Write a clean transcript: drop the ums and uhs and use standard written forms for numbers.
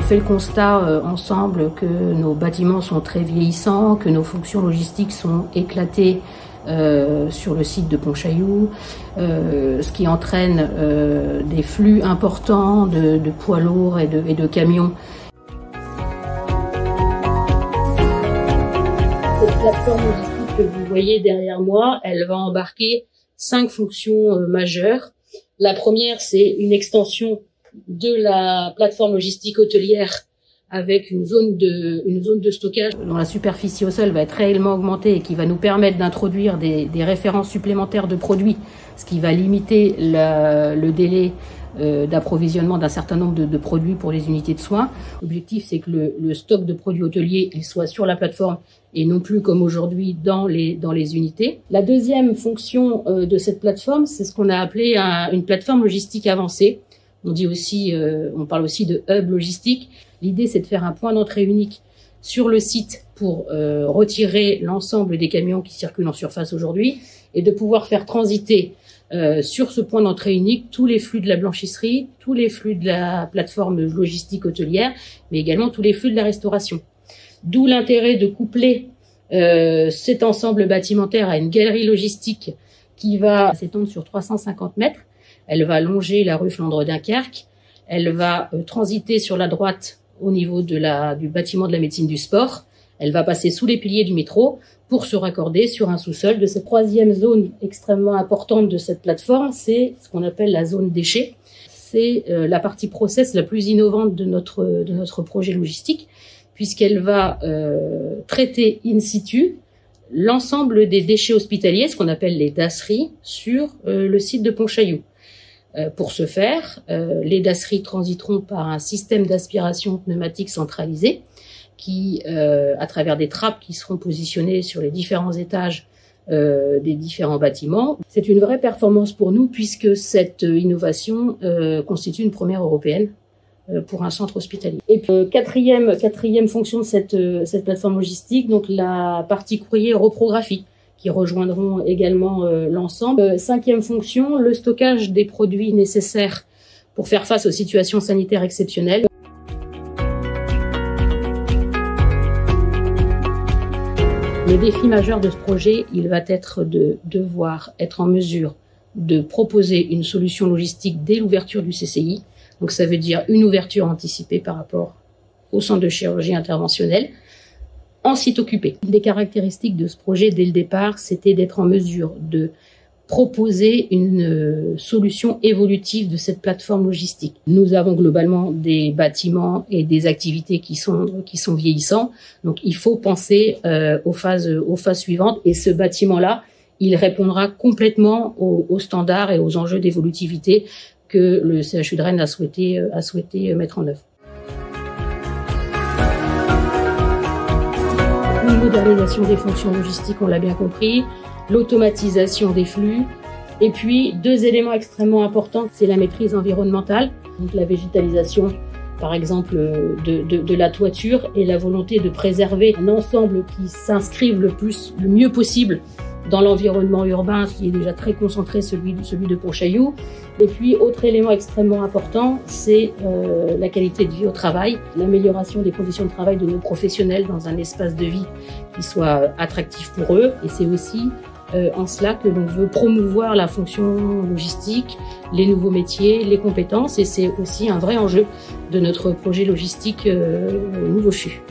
fait le constat ensemble que nos bâtiments sont très vieillissants, que nos fonctions logistiques sont éclatées sur le site de Pontchaillou, ce qui entraîne des flux importants de poids lourds et de camions. Cette plateforme logistique que vous voyez derrière moi, elle va embarquer 5 fonctions majeures. La première, c'est une extension de la plateforme logistique hôtelière avec une zone de stockage dont la superficie au sol va être réellement augmentée et qui va nous permettre d'introduire des références supplémentaires de produits, ce qui va limiter le délai d'approvisionnement d'un certain nombre de produits pour les unités de soins. L'objectif, c'est que le stock de produits hôteliers il soit sur la plateforme et non plus comme aujourd'hui dans les unités. La deuxième fonction de cette plateforme, c'est ce qu'on a appelé une plateforme logistique avancée. On parle aussi de hub logistique. L'idée, c'est de faire un point d'entrée unique sur le site pour retirer l'ensemble des camions qui circulent en surface aujourd'hui et de pouvoir faire transiter sur ce point d'entrée unique tous les flux de la blanchisserie, tous les flux de la plateforme logistique hôtelière, mais également tous les flux de la restauration. D'où l'intérêt de coupler cet ensemble bâtimentaire à une galerie logistique qui va s'étendre sur 350 mètres. Elle va longer la rue Flandre-Dunkerque. Elle va transiter sur la droite au niveau du bâtiment de la médecine du sport. Elle va passer sous les piliers du métro pour se raccorder sur un sous-sol de cette troisième zone extrêmement importante de cette plateforme. C'est ce qu'on appelle la zone déchets. C'est la partie process la plus innovante de notre projet logistique puisqu'elle va traiter in situ l'ensemble des déchets hospitaliers, ce qu'on appelle les dasseries, sur le site de Pontchaillou. Pour ce faire, les dasseries transiteront par un système d'aspiration pneumatique centralisé qui, à travers des trappes qui seront positionnées sur les différents étages des différents bâtiments. C'est une vraie performance pour nous puisque cette innovation constitue une première européenne pour un centre hospitalier. Et puis, quatrième fonction de cette plateforme logistique, donc la partie courrier reprographie, qui rejoindront également l'ensemble. Cinquième fonction, le stockage des produits nécessaires pour faire face aux situations sanitaires exceptionnelles. Le défi majeur de ce projet, il va être de devoir être en mesure de proposer une solution logistique dès l'ouverture du CCI. Donc ça veut dire une ouverture anticipée par rapport au centre de chirurgie interventionnelle en site occupé. Une des caractéristiques de ce projet dès le départ, c'était d'être en mesure de proposer une solution évolutive de cette plateforme logistique. Nous avons globalement des bâtiments et des activités qui sont vieillissants, donc il faut penser aux phases suivantes et ce bâtiment-là, il répondra complètement aux standards et aux enjeux d'évolutivité que le CHU de Rennes a souhaité mettre en œuvre. Une modernisation des fonctions logistiques, on l'a bien compris, l'automatisation des flux, et puis 2 éléments extrêmement importants, c'est la maîtrise environnementale, donc la végétalisation par exemple de la toiture et la volonté de préserver un ensemble qui s'inscrive le mieux possible dans l'environnement urbain qui est déjà très concentré, celui de Pontchaillou. Et puis, autre élément extrêmement important, c'est la qualité de vie au travail, l'amélioration des conditions de travail de nos professionnels dans un espace de vie qui soit attractif pour eux. Et c'est aussi en cela que l'on veut promouvoir la fonction logistique, les nouveaux métiers, les compétences. Et c'est aussi un vrai enjeu de notre projet logistique Nouveau CHU.